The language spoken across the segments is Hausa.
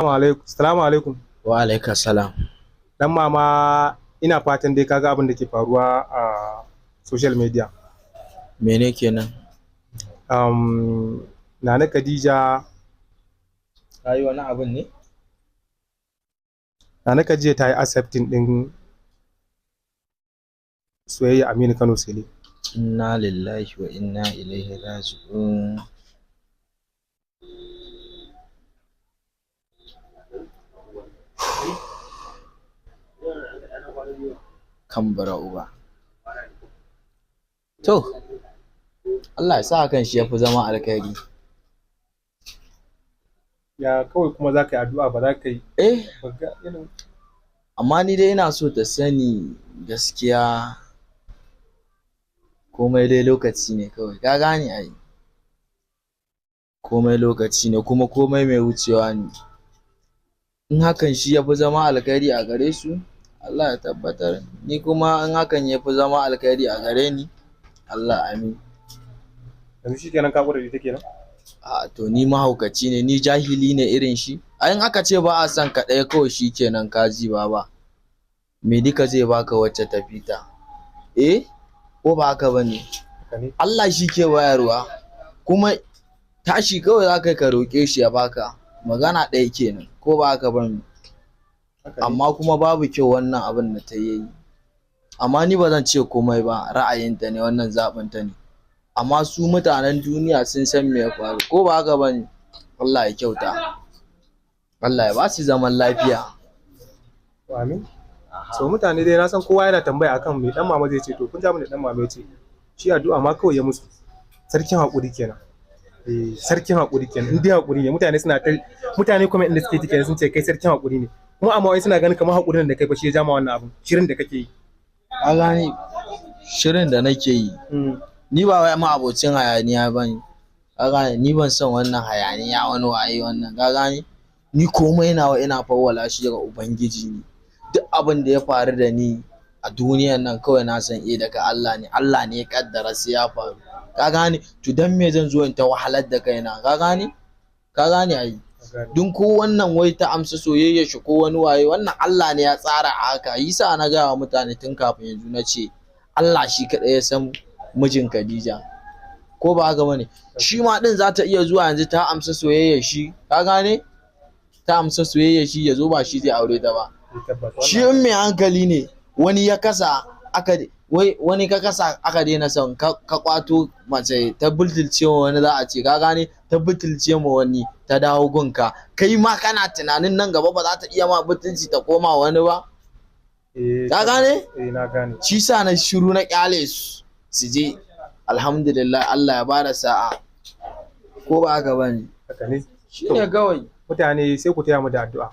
Salamu alaikum. Wa alaika salam. Dan mama, ina fatan dai kaga abin da ke faruwa a social media. Mene kenan? Nana Khadija, Ka yi wani abin ne? Nana Khadija ta yi accepting din soyayya Aminu Kano Sele. Inna lillahi wa inna ilaihi raji'un. Kambara uba. To, Allah ya sa hakan shi ya fi zama alkhairi. Ya kawai kuma za ka yi addu'a ba za ka yi. Amma ni dai ina so ta sani gaskiya komai dai lokaci ne kawai. Ka gane ai. Komai lokaci ne kuma komai mai wucewa ne. In hakan shi ya fi zama alkhairi a gare su, Allah ya tabbatar. Ni kuma in hakan ya fi zama alkhairi a gare ni, Allah amin. Yanzu shi kenan ka ƙudiri take nan? To ni mahaukaci ne, ni jahili ne irin shi. Ai in aka ce ba a son ka ɗaya kawai shi kenan ka ji baba. Me duka zai baka wacce ta fita? Ko ba haka ba ne? Allah shi ke bayarwa. Kuma tashi kawai za ka roƙe shi ya baka. Magana ɗaya kenan, ko ba haka ba ne? Amma kuma babu kyau wannan abin da ta yi. Amma ni ba zan ce komai ba, ra'ayinta ne, wannan zaɓinta ne. Amma su mutanen duniya sun san me ya faru, ko ba haka ba ne? Allah ya kyauta. Allah ya ba su zaman lafiya. Amin. So mutane dai na san kowa yana tambaya akan me dan mama zai ce, to kun ji abin da dan mama ya ce. Shi addu'a ma kawai ya musu. Sarkin haƙuri kenan. Sarkin haƙuri kenan. In dai haƙuri ne, mutane kuma inda suke kenan sun ce kai sarkin haƙuri ne. Kuma amma wai suna ganin kamar haƙurin da kai fa shi ya jama wannan abin. Shirin da kake yi. Ka gane shirin da nake yi. Ni ba wai ma abocin hayaniya ba ne. Ka gane ni ban son wannan hayaniya wani waye wannan. Ka gane ni komai nawa ina fawwala shi daga Ubangiji ne. Duk abin da ya faru da ni a duniyan nan kawai na san daga Allah ne. Allah ne ya kaddara sai ya faru. Ka gane to dan me zan zo in ta wahalar da kaina? Ka gane ai. Dun ko wannan wai ta amsa soyayya shi ko wani waye, wannan Allah ne ya tsara a haka. Yasa na gaya wa mutane tun kafin yanzu na ce Allah shi kaɗai ya san mijin Khadija, ko ba haka bane? Shi ma din za ta iya zuwa yanzu ta amsa soyayya shi. Ka gane ta amsa soyayya shi ya zo ba shi zai aure ta ba. Shi in mai hankali ne wani ya kasa wani ka kasa aka daina son ka kwato mace ta butulce wa wani, za a ce ka gane ta butulce ma wani ta dawo gunka, kai ma kana tunanin nan gaba ba za ta iya ma butulci ta koma wani ba. Ka gane? Na gane. Shi sa na shiru na kyale su je. Alhamdulillah, Allah ya bada sa'a, ko ba haka bane? Haka ne. Shi ne kawai. Mutane sai ku taya mu da addu'a.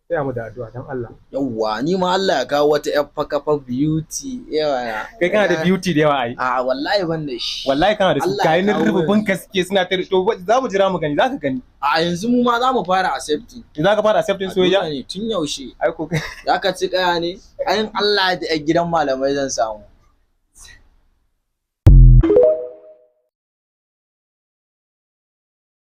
Taya mu da addu'a don Allah. Yawwa, ni ma Allah ya kawo wata ƴar fakafa beauty. Kai kana da beauty da yawa ai. Wallahi ban da shi. Wallahi kana da su. Kai ni rububin gaske suna ta to za mu jira mu gani, za ka gani. Yanzu mu ma za mu fara accepting. Za ka fara accepting soyayya? Tun yaushe. Ai ko Za ka ci kaya ne? Ayin Allah da gidan malamai zan samu.